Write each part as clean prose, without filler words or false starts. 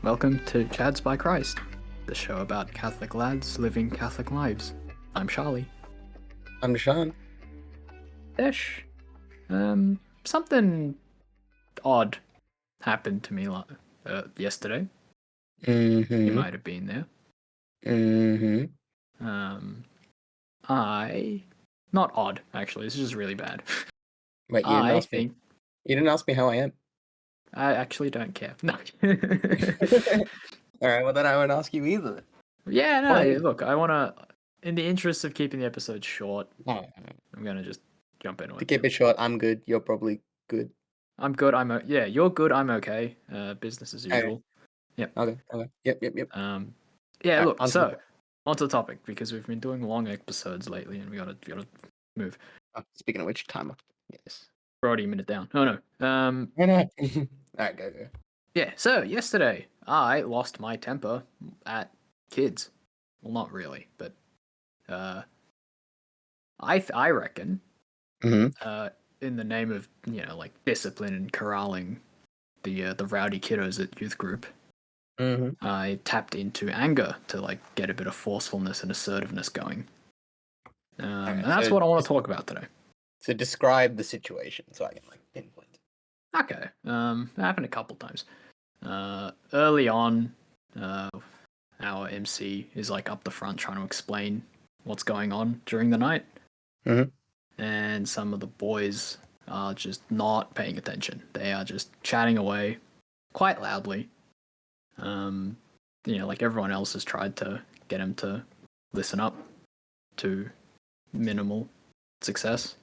Welcome to Chads by Christ, the show about Catholic lads living Catholic lives. I'm Charlie. I'm Sean. Ish. Something odd happened to me yesterday. You Mm-hmm. might have been there. Mm-hmm. Not odd, actually. This is just really bad. Wait, you didn't I ask me. think You didn't ask me how I am. I actually don't care. No. All right. Well, then I won't ask you either. Yeah, no. Fine. Look, I wanna, in the interest of keeping the episode short, No. I'm gonna just jump into To it. keep it short, I'm good. You're probably good. I'm good. Yeah. You're good. I'm okay. Business as Okay. usual. Yep. Okay. Okay. Yep. Yeah. All right. Look. So onto the topic because we've been doing long episodes lately, and we gotta move. Speaking of which, timer. Yes. We're already a minute down. Oh no. Why not? All right. Go. Yeah. So yesterday I lost my temper at kids. Well, not really, but I reckon Mm-hmm. in the name of like discipline and corralling the rowdy kiddos at youth group, Mm-hmm. I tapped into anger to like get a bit of forcefulness and assertiveness going. Right, and that's what I want to talk about today. So describe the situation so I can like pinpoint. Okay. It happened a couple times. Early on, our MC is like up the front trying to explain what's going on during the night. Mm-hmm. And some of the boys are just not paying attention. They are just chatting away quite loudly. Like everyone else has tried to get him to listen up to minimal success.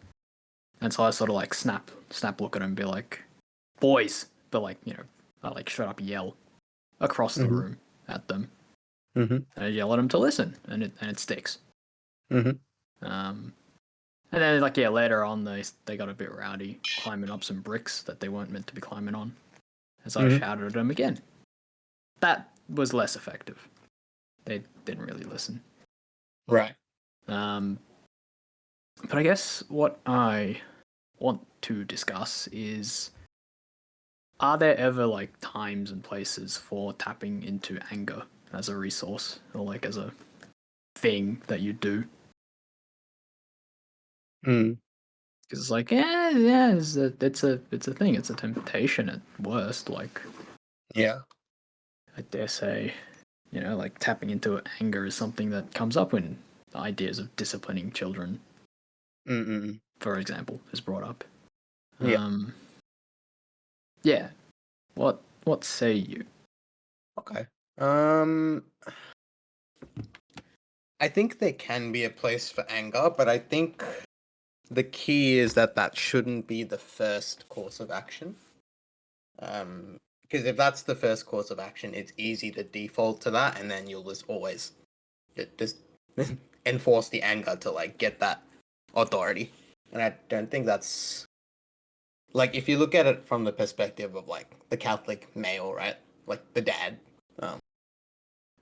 And so I sort of like snap look at him and be like, boys, but like, I like straight up yell across the room at them. Mm-hmm. And I yell at them to listen, and it sticks. Mm-hmm. And then like later on they got a bit rowdy, climbing up some bricks that they weren't meant to be climbing on. And so I shouted at them again. That was less effective. They didn't really listen. Right. But I guess what I want to discuss is, are there ever like times and places for tapping into anger as a resource or like as a thing that you do? Mm. Because it's like, it's a thing. It's a temptation at worst. Like, Yeah. I dare say, like tapping into anger is something that comes up when ideas of disciplining children, for example, is brought up. Yeah. Yeah. What say you? Okay. I think there can be a place for anger, but I think the key is that shouldn't be the first course of action. Because if that's the first course of action, it's easy to default to that, and then you'll just always just enforce the anger to like get that authority. And I don't think that's like, if you look at it from the perspective of like the Catholic male, right? Like the dad.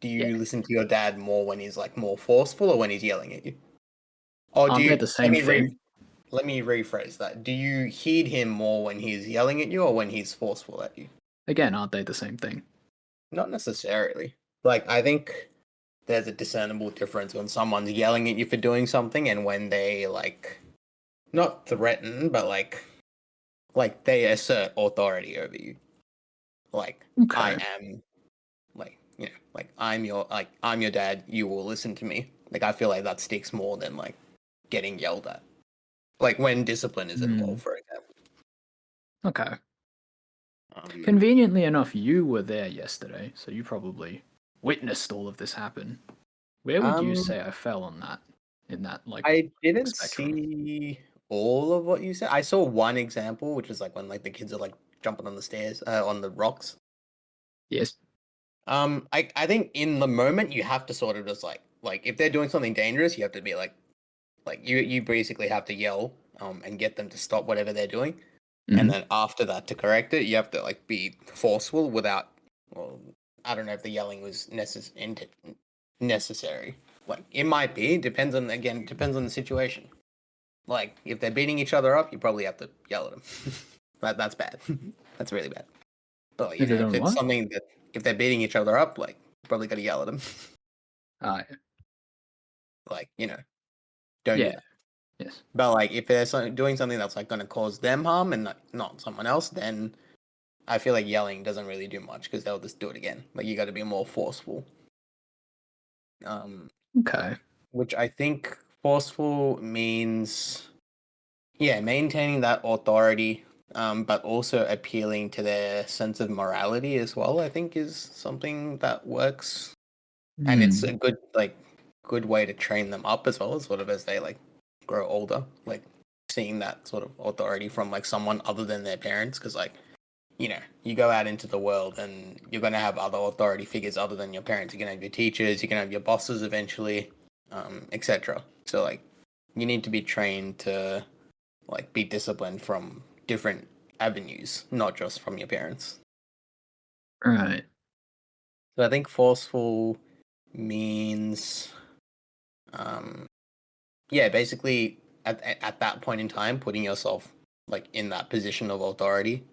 Do you listen to your dad more when he's like more forceful or when he's yelling at you? Or Aren't they the same thing? Let me rephrase that. Do you heed him more when he's yelling at you or when he's forceful at you? Again, aren't they the same thing? Not necessarily. Like, I think there's a discernible difference when someone's yelling at you for doing something and when they like not threaten, but like they assert authority over you. Like, Okay. I am like I'm your dad, you will listen to me. Like, I feel like that sticks more than like getting yelled at. Like when discipline is involved, for example. Okay. Conveniently enough, you were there yesterday, so you probably witnessed all of this happen. Where would you say I fell on that? In that like I didn't spectrum? see all of what you said. I saw one example, which is like when like the kids are like jumping on the stairs, on the rocks. Yes. I think in the moment you have to sort of just like if they're doing something dangerous, you have to be like you basically have to yell and get them to stop whatever they're doing. And then after that, to correct it, you have to like be forceful without. Well, I don't know if the yelling was necessary. Like, it might be. Depends on the situation. Like, if they're beating each other up, you probably have to yell at them. That's bad. That's really bad. But If they're if doing it's what? something that if they're beating each other up, like probably gotta yell at them. Uh, Like, don't do yeah. that. Yes. But like if they're doing something that's like gonna cause them harm and not someone else, then I feel like yelling doesn't really do much because they'll just do it again. Like you got to be more forceful. Okay. Which I think forceful means, yeah, maintaining that authority, but also appealing to their sense of morality as well. I think is something that works, and it's a good way to train them up as well, as sort of as they like grow older, like seeing that sort of authority from like someone other than their parents, because like you go out into the world and you're going to have other authority figures other than your parents. You're going to have your teachers, you're going to have your bosses eventually, etc. So, like, you need to be trained to, like, be disciplined from different avenues, not just from your parents. Right. So, I think forceful means, um, yeah, basically at that point in time, putting yourself, like, in that position of authority.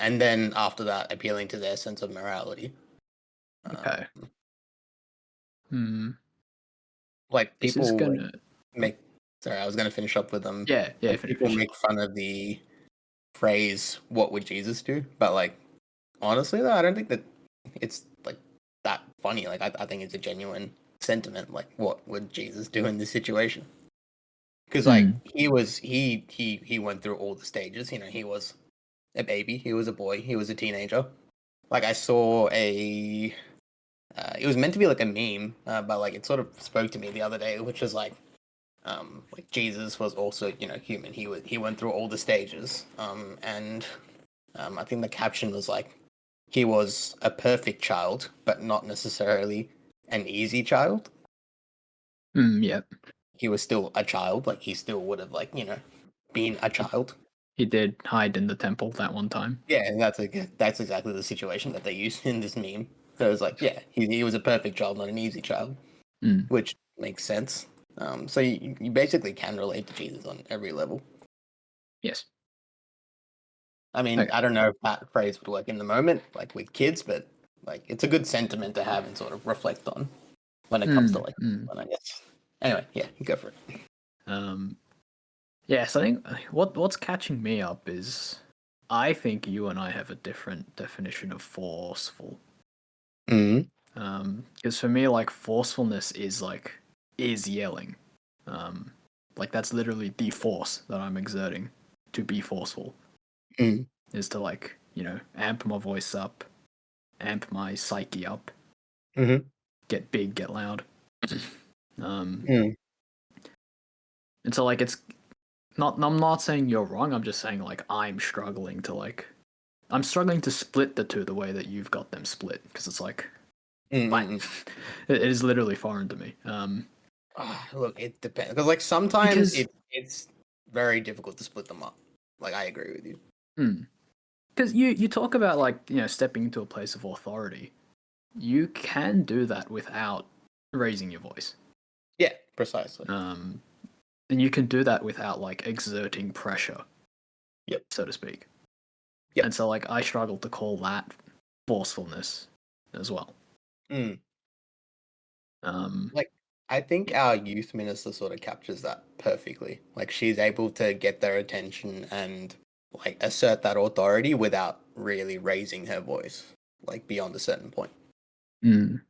And then after that, appealing to their sense of morality. Okay. Um, Hmm. like This is people gonna. make sorry, I was gonna finish up with Yeah. Yeah. like people Finish it. make fun of the phrase "What would Jesus do?" But like honestly though, I don't think that it's like that funny. Like I think it's a genuine sentiment. Like what would Jesus do in this situation? Because like Hmm. he went through all the stages. He was a baby, he was a boy, he was a teenager. Like I saw a it was meant to be like a meme, but like it sort of spoke to me the other day, which was like Jesus was also human. He went through all the stages, and I think the caption was like he was a perfect child, but not necessarily an easy child. Hmm. Yep. He was still a child, like he still would have like been a He, child. he did hide in the temple that one time. Yeah, and that's exactly the situation that they used in this meme. So it was like, yeah, he was a perfect child, not an easy child, Hmm. which makes sense. So you basically can relate to Jesus on every level. Yes. I mean, Okay. I don't know if that phrase would work in the moment, like with kids, but like it's a good sentiment to have and sort of reflect on when it comes to Hmm. like Hmm. when I guess. Anyway, yeah, you go for it. Um. Yes. I think what's catching me up is I think you and I have a different definition of forceful. Mm-hmm. Because for me, like forcefulness is yelling. Like that's literally the force that I'm exerting to be forceful. Mm-hmm. Is to like amp my voice up, amp my psyche up, Mm-hmm. get big, get loud. um, Mm-hmm. and so like it's not. I'm not saying you're wrong. I'm just saying like I'm struggling to split the two the way that you've got them split because it's like, but Mm-hmm. it is literally foreign to me. Look, it depends because like sometimes Because it's very difficult to split them up. Like I agree with you. because you talk about like stepping into a place of authority, you can do that without raising your voice. Yeah, precisely. And you can do that without like exerting pressure, Yep. so to speak. Yep. And so like I struggle to call that forcefulness as well. Mm. Um, Like I think our youth minister sort of captures that perfectly. Like she's able to get their attention and like assert that authority without really raising her voice, like beyond a certain point. mm,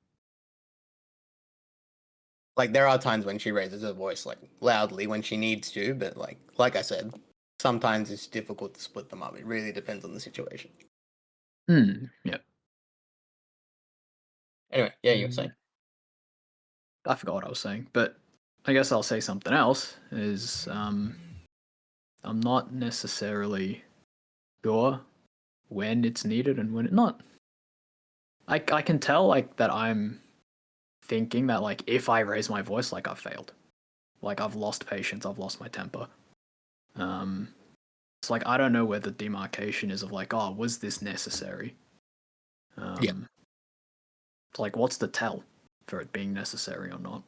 Like there are times when she raises her voice like loudly when she needs to, but like I said, sometimes it's difficult to split them up. It really depends on the situation. yeah. Anyway, yeah, you were saying. Mm, I forgot what I was saying, but I guess I'll say something else. Is I'm not necessarily sure when it's needed and when it's not. I can tell like that I'm thinking that like if I raise my voice, like I've failed, like I've lost patience, I've lost my temper. Um, it's like I don't know where the demarcation is of like, oh, was this necessary? Yeah. Um, it's like what's the tell for it being necessary or not?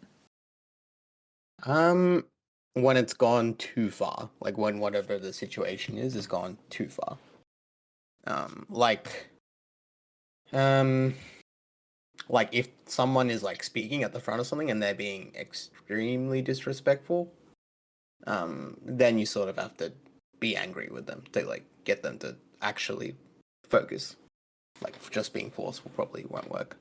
Um when it's gone too far, like when whatever the situation is gone too far. Like Um, like if someone is like speaking at the front of something and they're being extremely disrespectful, then you sort of have to be angry with them to like get them to actually focus. Like just being forceful probably won't work.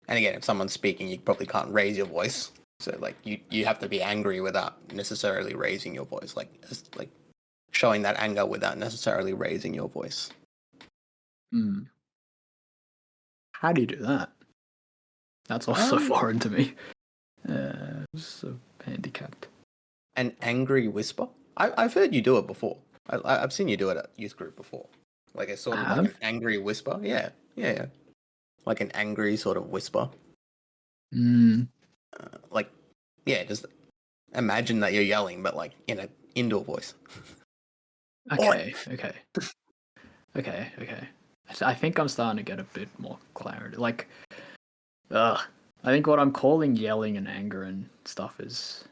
And again, if someone's speaking, you probably can't raise your voice. So like you have to be angry without necessarily raising your voice. Like showing that anger without necessarily raising your voice. Hmm. How do you do that? That's also Um, foreign to me. So handicapped. an angry whisper. I've heard you do it before. I've seen you do it at youth group before. Like a I sort of like an have. angry whisper. Yeah, yeah, yeah. Like an angry sort of whisper. Mm, Like yeah, just imagine that you're yelling, but like in an indoor voice. Oi! okay. Okay. Okay. Okay. I think I'm starting to get a bit more clarity. Like, I think what I'm calling yelling and anger and stuff is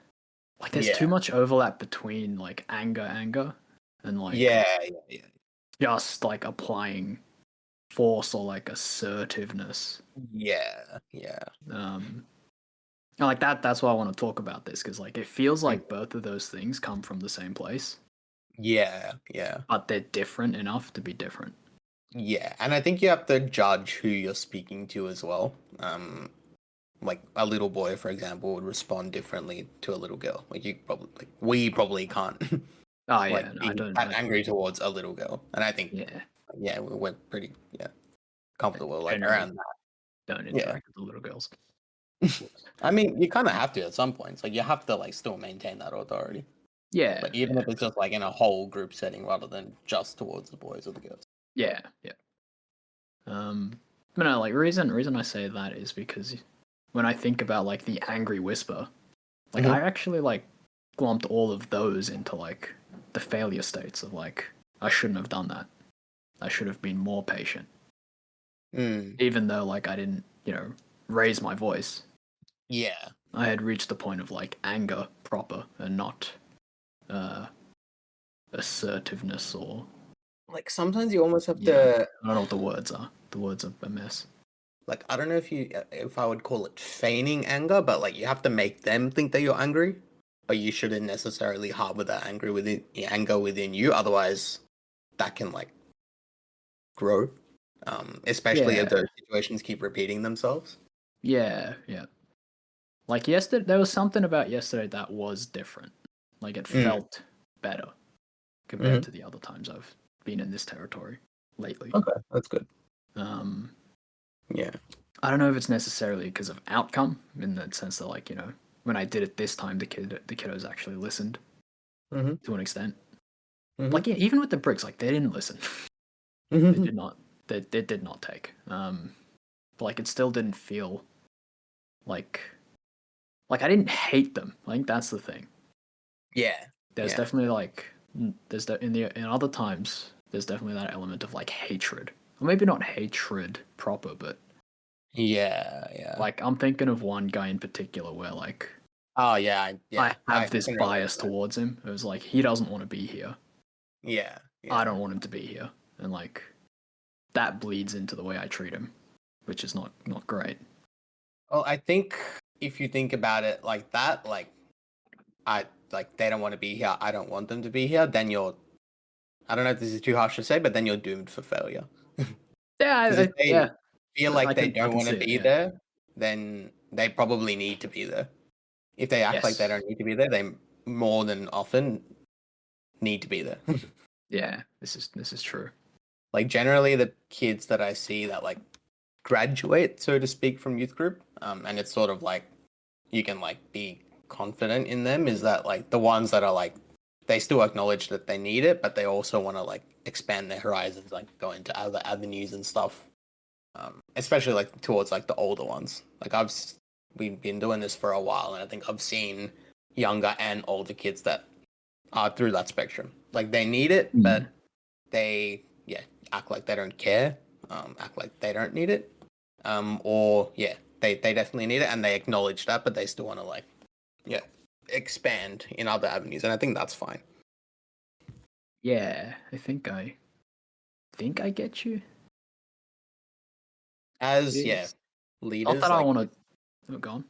like there's too Yeah, much overlap between like anger, and like yeah, yeah, yeah. just like applying force or like assertiveness. Yeah, yeah. Um, and, like that's why I want to talk about this because like it feels Mm. like both of those things come from the same place, Yeah, yeah, but they're different enough to be different. yeah. And I think you have to judge who you're speaking to as well. Like a little boy, for example, would respond differently to a little girl. Like you probably, like we probably can't Oh like yeah, no, I be don't. that angry towards a little girl. And I think, Yeah, yeah, we're pretty, yeah, I comfortable like generally around that. don't Yeah. interact with the little girls. I mean, you kind of have to at some points. Like you have to like still maintain that authority. Yeah, Like even yeah, if it's just like in a whole group setting rather than just towards the boys or the girls. yeah, yeah. But no, like reason I say that is because when I think about like the angry whisper, like I Mm-hmm. actually like lumped all of those into like the failure states of like I shouldn't have done that. I should have been more patient, Mm. even though like I didn't, raise my voice. Yeah. I had reached the point of like anger proper and not uh assertiveness or Like sometimes you almost have yeah. to I don't know what the words are. The words are a mess. like I don't know if I would call it feigning anger, but like you have to make them think that you're angry, but you shouldn't necessarily harbor that anger within you. Otherwise, that can like grow. Especially if Yeah, those situations keep repeating themselves. yeah, yeah. Like yesterday, there was something about yesterday that was different. Like it Mm. felt better compared Hmm. to the other times I've been in this territory lately. Okay, that's good. Um, Yeah. I don't know if it's necessarily because of outcome in the sense that like when I did it this time, the kiddos actually listened Hmm. to an extent. Hmm. Like yeah, even with the bricks, like they didn't listen. They Hmm. did not. They did not take. But like it still didn't feel like I didn't hate them. I think that's the thing. Yeah. There's Yeah. definitely like in other times there's definitely that element of like hatred, or maybe not hatred proper, but Yeah. Yeah. like I'm thinking of one guy in particular where like Oh yeah. I I have this can relate bias to that. towards him. It was like he doesn't want to be here. Yeah. I Yeah. don't want him to be here, and like that bleeds into the way I treat him, which is not great. Well, I think if you think about it like that, like I like they don't want to be here, I don't want them to be here, then you're I don't know if this is too harsh to say, but then you're doomed for failure. Yeah, Because if they yeah, feel I like they can don't want see to it. be Yeah. there, then they probably need to be there. If they act like they Yes. don't need to be there, they more than often need to be there. Yeah. This is true. Like generally the kids that I see that like graduate, so to speak, from youth group, and it's sort of like you can like be confident in them is that like the ones that are like they still acknowledge that they need it, but they also want to like expand their horizons, like go into other avenues and stuff. Especially like towards like the older ones. Like we've been doing this for a while, and I think I've seen younger and older kids that are through that spectrum. Like they need it, Mm. but they act like they don't care, act like they don't need it, or they definitely need it and they acknowledge that, but they still want to like yeah expand in other avenues, and I think that's fine. Yeah, I think I get you. as It's not leaders, that I like want to. Oh, go on.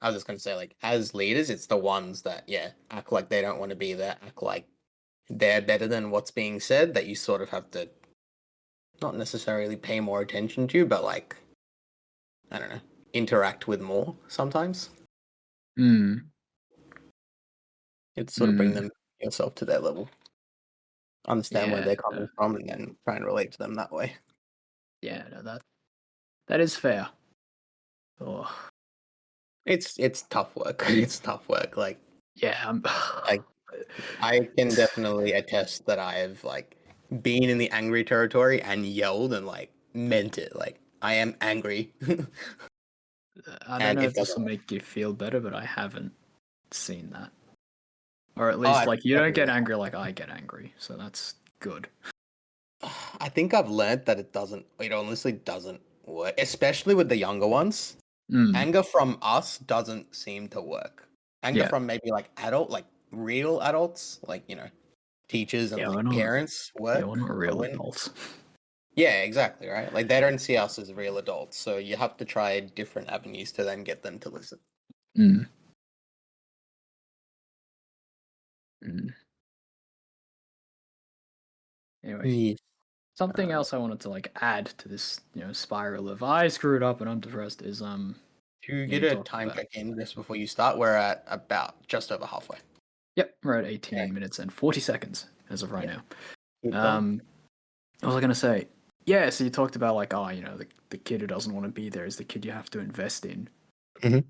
I was just gonna say, like as leaders, it's the ones that act like they don't want to be there, act like they're better than what's being said, that you sort of have to not necessarily pay more attention to, but like I don't know, interact with more sometimes. Mm, It's sort of bring mm, them yourself to their level, understand where yeah, they're coming from, and then try and relate to them that way. yeah. No, that is fair. Oh, It's tough work. It's tough work. yeah. Like I can definitely attest that I have like been in the angry territory and yelled and like meant it. Like I am angry, I don't and know it if this doesn't will work. make you feel better, but I haven't seen that. Or at Oh, least, I like, you don't get definitely angry like I get angry, so that's good. have. I think I've learned that it doesn't. It honestly doesn't work, especially with the younger ones. Mm, Anger from us doesn't seem to work. Anger yeah, from maybe like like real adults, like teachers and yeah, like parents we're work. not But real when adults. yeah, exactly, right? Like they don't see us as real adults, so you have to try different avenues to then get them to listen. Mm, mm. Anyway, Yes. something Uh, else I wanted to like add to this, spiral of I screwed up and I'm depressed is to get you a talked time about. check in just before you start, we're at about just over halfway. Yep, we're at Okay. 18 minutes and 40 seconds as of right Yeah. now. Keep going. Um, what was I gonna say? Yeah, so you talked about like, oh, the kid who doesn't want to be there is the kid you have to invest in. Mhm.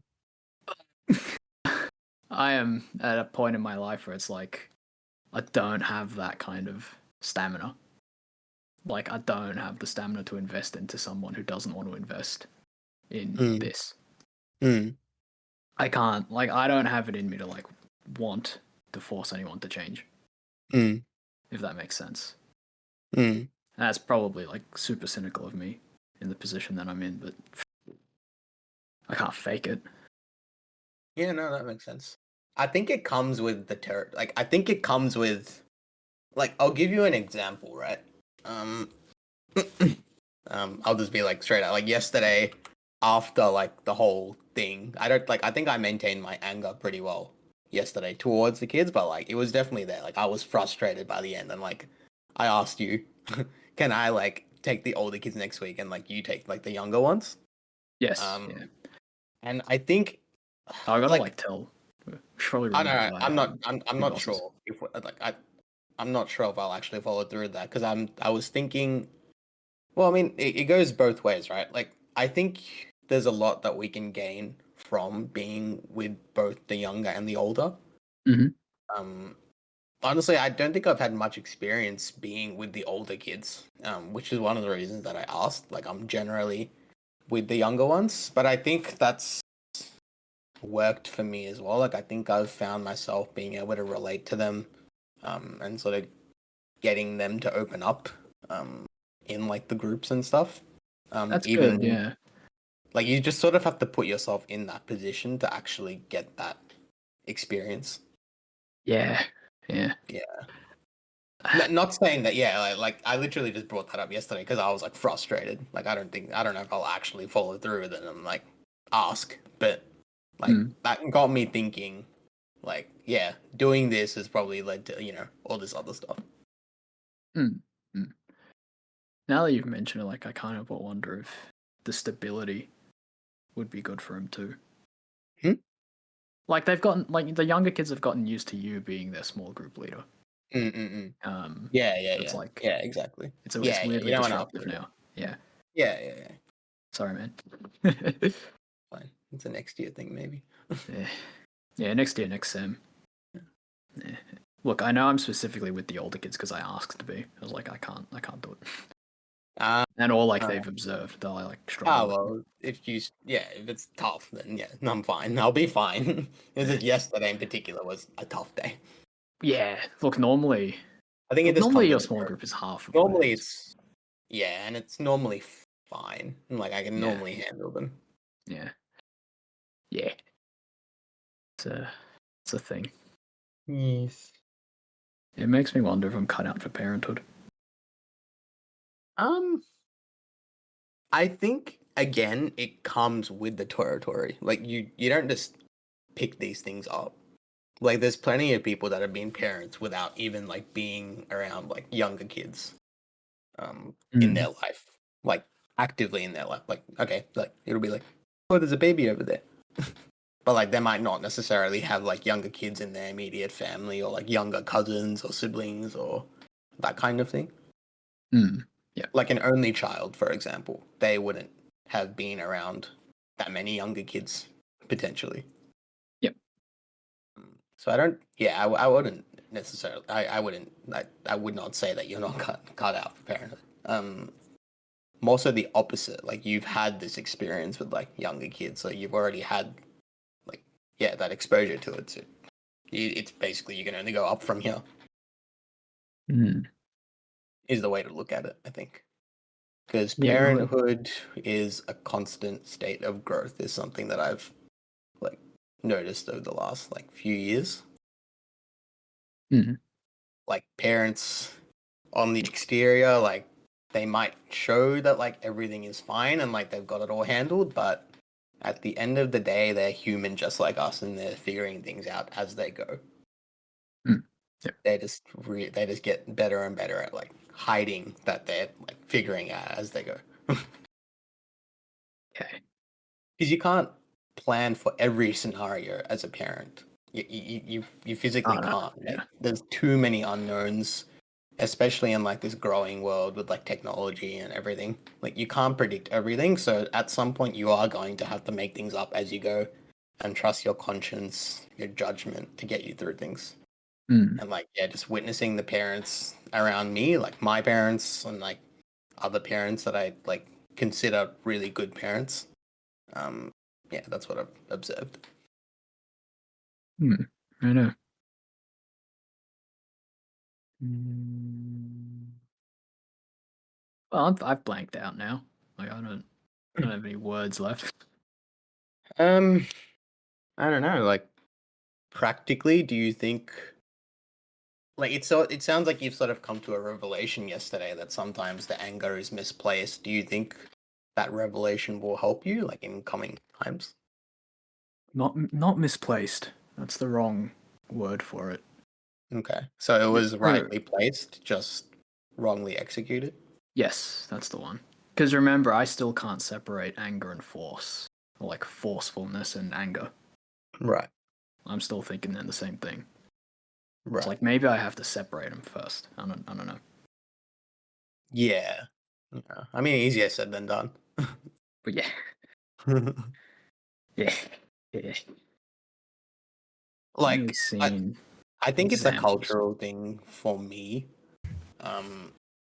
I am at a point in my life where it's like I don't have that kind of stamina. Like I don't have the stamina to invest into someone who doesn't want to invest in Mm. this. Mm. I can't. Like I don't have it in me to like want to force anyone to change, Mm. if that makes sense. Mm. And that's probably like super cynical of me in the position that I'm in, but I can't fake it. Yeah, no, that makes sense. I think it comes with the terror. Like, I think it comes with, like, I'll give you an example, right? Um, I'll just be like straight out. Like yesterday, after like the whole thing, I don't like. I think I maintained my anger pretty well yesterday towards the kids, but like it was definitely there. Like I was frustrated by the end, and like I asked you, can I like take the older kids next week, and like you take like the younger ones? Yes, Um, yeah. and I think I gotta like like tell. Should probably I don't run that know. by I'm your not bosses. sure if like I'm not sure if I'll actually follow through with that because I was thinking. Well, I mean, it goes both ways, right? Like, I think there's a lot that we can gain from being with both the younger and the older. Mm-hmm. Um, honestly, I don't think I've had much experience being with the older kids, which is one of the reasons that I asked. Like, I'm generally with the younger ones, but I think that's worked for me as well. Like, I think I've found myself being able to relate to them, and sort of getting them to open up, um, in like the groups and stuff. That's good. Even Yeah. like you just sort of have to put yourself in that position to actually get that experience. Yeah. Yeah. Yeah. Not saying that, yeah, like I literally just brought that up yesterday because I was like frustrated. Like I don't know if I'll actually follow through with it and like ask, but like Mm, that got me thinking, like, yeah, doing this has probably led to, all this other stuff. mm, mm. Now that you've mentioned it, like I kind of wonder if the stability would be good for him too. Hmm? Like they've gotten like the younger kids have gotten used to you being their small group leader. Mm-mm-mm. Um, Yeah, yeah, it's yeah. like Yeah, exactly. it's Yeah, yeah. You weirdly don't want to disruptive uproot it. now. Yeah. Yeah, yeah, yeah. Sorry, man. Fine. It's a next year thing, maybe. Yeah. Yeah. Next year, next sem. Yeah. Look, I know I'm specifically with the older kids because I asked to be. I was like, I can't do it. Uh, And all like uh, they've observed, they'll like struggle oh with. well, if it's tough, then yeah, I'm fine. I'll be fine. It's just yesterday in particular was a tough day. Yeah. Look, normally, I think it just normally comes your with the small territory. group is half of what it Normally is. it's and it's normally fine. Like I can Yeah. normally handle them. Yeah. Yeah. It's a thing. Yes. It makes me wonder if I'm cut out for parenthood. Um, I think again, it comes with the territory. Like you don't just pick these things up. Like there's plenty of people that have been parents without even like being around like younger kids in Mm. their life. Like actively in their life. Like, okay, like it'll be like, oh, there's a baby over there. But like they might not necessarily have like younger kids in their immediate family or like younger cousins or siblings or that kind of thing. Mm. Yeah. Like an only child, for example, they wouldn't have been around that many younger kids potentially. Yep. So I don't. Yeah, I wouldn't necessarily. I wouldn't. I would not say that you're not cut out for parenthood. More so the opposite. Like you've had this experience with like younger kids, so you've already had like yeah that exposure to it. So it's basically you can only go up from here. Mm. Is the way to look at it, I think. Because Yeah, you're right. parenthood is a constant state of growth. Is something that I've like noticed over the last like few years. Mm. Like parents on the exterior, like they might show that like everything is fine and like they've got it all handled, but at the end of the day, they're human just like us, and they're figuring things out as they go. Mm. Yep. They just get better and better at like hiding that they're like figuring out as they go. Okay. Because you can't plan for every scenario as a parent. You physically Oh, no. can't. Like, Yeah. there's too many unknowns, especially in like this growing world with like technology and everything. Like you can't predict everything, so at some point you are going to have to make things up as you go, and trust your conscience, your judgment to get you through things. Mm. And like yeah, just witnessing the parents around me, like my parents and like other parents that I like consider really good parents. Um, yeah, that's what I've observed. Mm. I know. Mm. Well, I've blanked out now. Like I don't have any words left. Um, I don't know. Like, practically, do you think like it sounds like you've sort of come to a revelation yesterday that sometimes the anger is misplaced. Do you think that revelation will help you like in coming times? Not misplaced. That's the wrong word for it. Okay, so it was For rightly placed, just wrongly executed. yes, that's the one. Because remember, I still can't separate anger and force, or like forcefulness and anger. Right, I'm still thinking they're the same thing. It's right. like maybe I have to separate them first. I don't know. Yeah. Yeah. I mean, easier said than done. But yeah, yeah, yeah. Haven't really Like, seen I think it's a examples. cultural thing for me.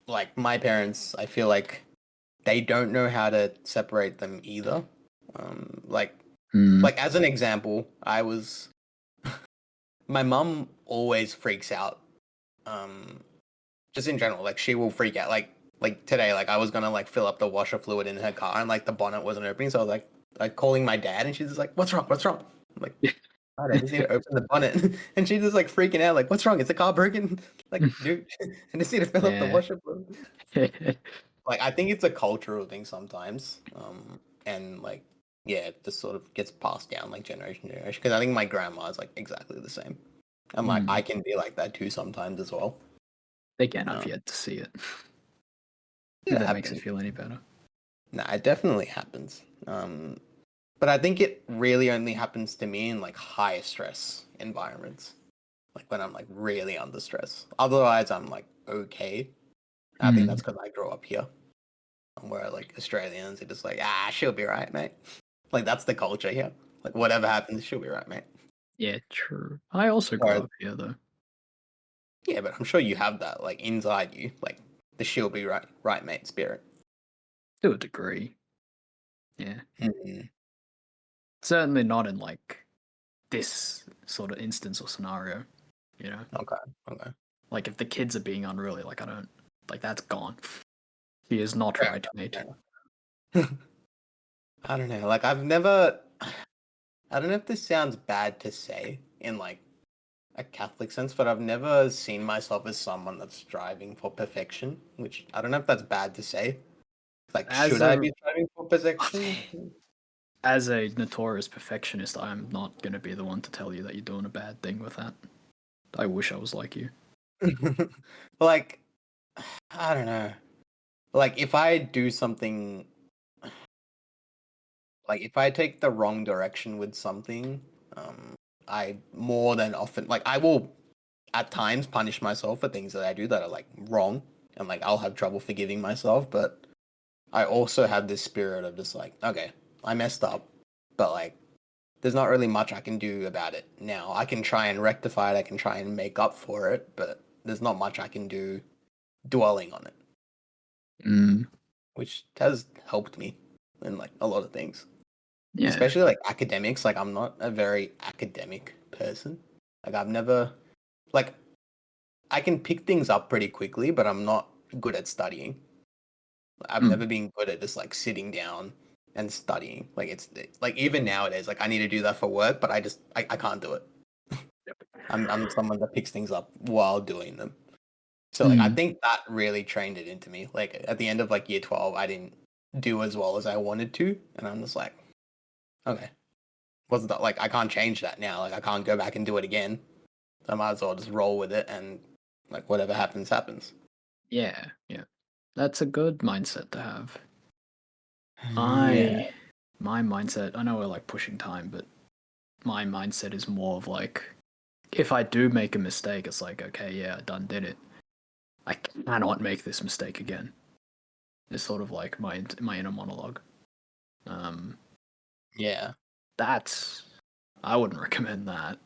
Like my parents, I feel like they don't know how to separate them either. Like Mm. as an example, I was my mum always freaks out. Um, just in general, like she will freak out. Like today, like I was gonna like fill up the washer fluid in her car, and like the bonnet wasn't opening, so I was like calling my dad, and she's just like, "What's wrong? What's wrong?" I'm like, "Dad, I just need to open the bonnet," and she's just like freaking out, like, "What's wrong? Is the car broken?" Like, dude, I just need to fill up the Yeah. washer fluid. Like I think it's a cultural thing sometimes, and like yeah, it just sort of gets passed down like generation to generation. Because I think my grandma is like exactly the same, and like Mm. I can be like that too sometimes as well. Again, I've Um, yet to see it. it If that makes it happens. feel any better. Nah, it definitely happens. But I think it really only happens to me in like high stress environments, like when I'm like really under stress. Otherwise, I'm like okay. I think Mm. that's because I grew up here, where like Australians are just like, ah, she'll be right, mate. Like that's the culture here. Like whatever happens, she'll be right, mate. Yeah, true. I also grew Whereas, up here though, yeah, but I'm sure you have that like inside you, like the she'll be right, mate spirit. to a degree. Yeah. Mhm. Certainly not in like this sort of instance or scenario, you know? Okay, okay. Like if the kids are being unruly, like I don't like that's gone. He is not Fair right, mate. enough, fair enough. I don't know. Like I've never. I don't know if this sounds bad to say in like a Catholic sense, but I've never seen myself as someone that's striving for perfection. Which I don't know if that's bad to say. Like, As should I a be striving for perfection? as a notorious perfectionist, I'm not gonna be the one to tell you that you're doing a bad thing with that. I wish I was like you. Like, I don't know. Like, if I do something, like, if I take the wrong direction with something, I more than often, like, I will at times punish myself for things that I do that are, like, wrong. And, like, I'll have trouble forgiving myself. But I also have this spirit of just, like, okay, I messed up. But, like, there's not really much I can do about it now. I can try and rectify it. I can try and make up for it. But there's not much I can do dwelling on it, Mm, which has helped me in like a lot of things, yeah. especially like academics. Like I'm not a very academic person. Like I've never like I can pick things up pretty quickly, but I'm not good at studying. I've Mm, never been good at just like sitting down and studying. Like it's like even nowadays, like I need to do that for work, but I can't do it. I'm someone that picks things up while doing them. So like I mm, think that really trained it into me. Like at the end of like year 12, I didn't do as well as I wanted to, and I'm just like, okay, wasn't that like I can't change that now. Like I can't go back and do it again. So I might as well just roll with it and like whatever happens, happens. yeah. Yeah. That's a good mindset to have. Yeah. I my mindset. I know we're like pushing time, but my mindset is more of like, if I do make a mistake, it's like, okay, yeah, I done did it. I cannot make this mistake again. It's sort of like my inner monologue. Um, Yeah. that's I wouldn't recommend that.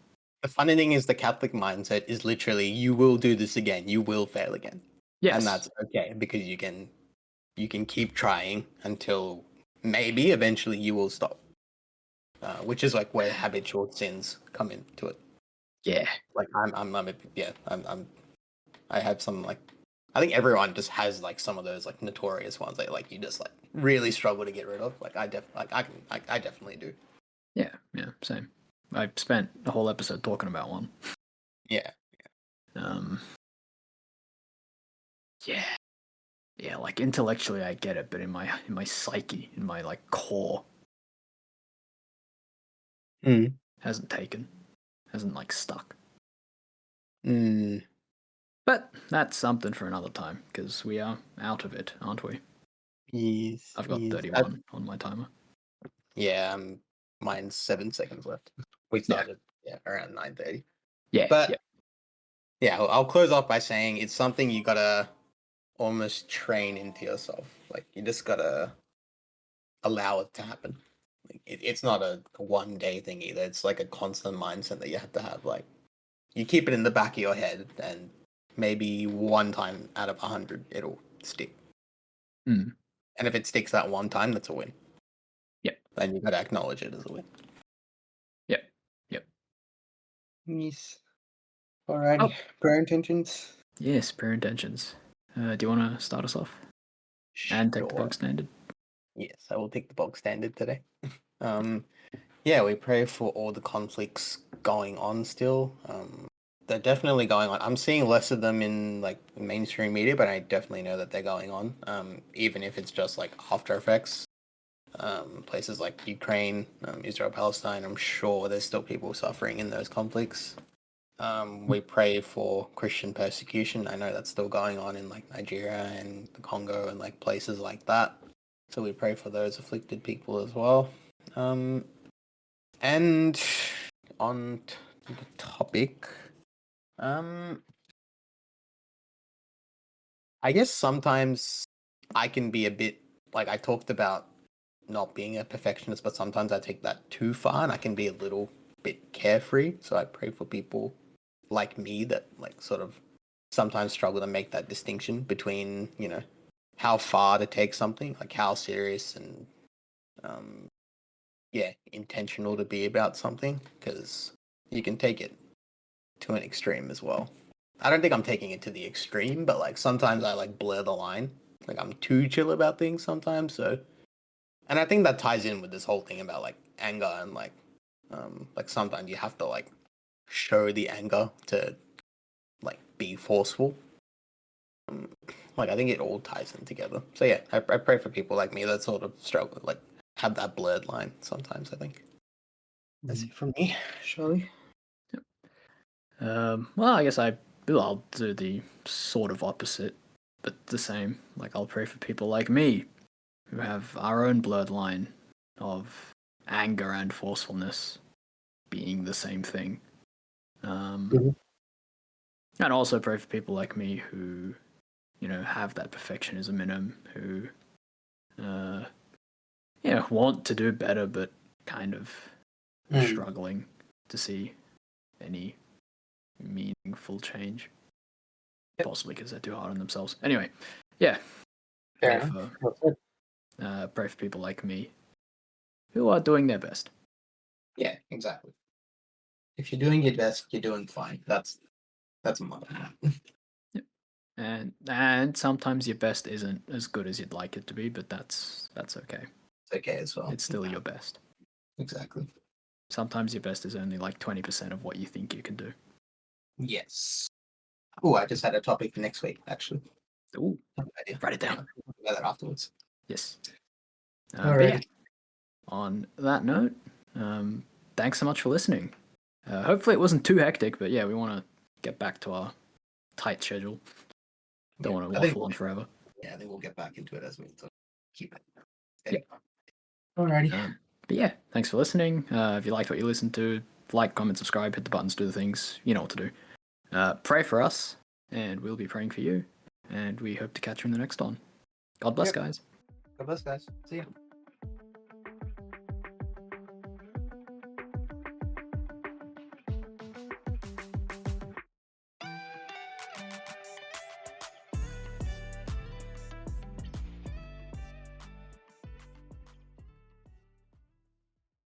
The funny thing is the Catholic mindset is literally you will do this again, you will fail again. And Yes. that's okay because you can keep trying until maybe eventually you will stop. Which is like where habitual sins come into it. Yeah. Like I have some like I think everyone just has like some of those like notorious ones that like you just like really struggle to get rid of. Like I definitely do. Yeah. Yeah. Same. I spent a whole episode talking about one. Yeah. Um. Yeah. Yeah. Like intellectually, I get it, but in my psyche, in my like core, Mm. hasn't taken, hasn't like stuck. Mm. But that's something for another time because we are out of it, aren't we? Yes. I've got Yes. 31 on my timer. Yeah. Mine's 7 seconds left. We Yeah. started around 9:30. Yeah. Yeah. But yeah, I'll close off by saying it's something you gotta almost train into yourself. Like you just gotta allow it to happen. Like, it's not a one day thing either. It's like a constant mindset that you have to have. Like you keep it in the back of your head, and maybe one time out of 100 it'll stick. Mm. And if it sticks that one time, that's a win. Yep. Then you got to acknowledge it as a win. Yep. Yep. Yes. Alrighty. Oh, Prayer intentions. yes. Prayer intentions. Do you want to start us off and take the Sure. bog standard? Yes, I will take the bog standard today. Um, yeah, we pray for all the conflicts going on still. They're definitely going on. I'm seeing less of them in like mainstream media, but I definitely know that they're going on. Even if it's just like after effects. Places like Ukraine, Israel, Palestine. I'm sure there's still people suffering in those conflicts. We pray for Christian persecution. I know that's still going on in like Nigeria and the Congo and like places like that. So we pray for those afflicted people as well. Um, and on to the topic, um, I guess sometimes I can be a bit like I talked about not being a perfectionist, but sometimes I take that too far and I can be a little bit carefree. So I pray for people like me that like sort of sometimes struggle to make that distinction between, how far to take something, like how serious and um intentional to be about something because you can take it to an extreme as well. I don't think I'm taking it to the extreme, but like sometimes I like blur the line. Like I'm too chill about things sometimes, so and I think that ties in with this whole thing about like anger and like sometimes you have to like show the anger to like be forceful. Um, Like I think it all ties in together. So yeah, I pray for people like me that sort of struggle, like have that blurred line sometimes. I think that's it from me, Shirley. Well, I guess I'll do the sort of opposite, but the same. Like I'll pray for people like me, who have our own blurred line of anger and forcefulness being the same thing. Mhm. And also pray for people like me who, have that perfectionism in them, who, want to do better, but kind of struggling to see any meaningful change. Yep. Possibly because they're too hard on themselves. Anyway, yeah. Fair Pray enough. pray for people like me who are doing their best. Yeah, exactly. If you're doing your best, you're doing fine. That's a motto. Yep. And sometimes your best isn't as good as you'd like it to be, but that's okay. It's okay as well. It's still your best. Exactly. Sometimes your best is only like 20% of what you think you can do. Yes. Oh, I just had a topic for next week, actually. Ooh, Idea. write it down. We'll talk about that afterwards. Yes. All But right. yeah, on that note, thanks so much for listening. Hopefully it wasn't too hectic, but yeah, we want to get back to our tight schedule. Don't want to waffle on forever. Yeah, I think we'll get back into it as we keep it. Yep. Alrighty. But yeah, thanks for listening. If you liked what you listened to, like, comment, subscribe, hit the buttons, do the things. You know what to do. Pray for us, and we'll be praying for you. And we hope to catch you in the next one. God bless, guys. God bless, guys. See you.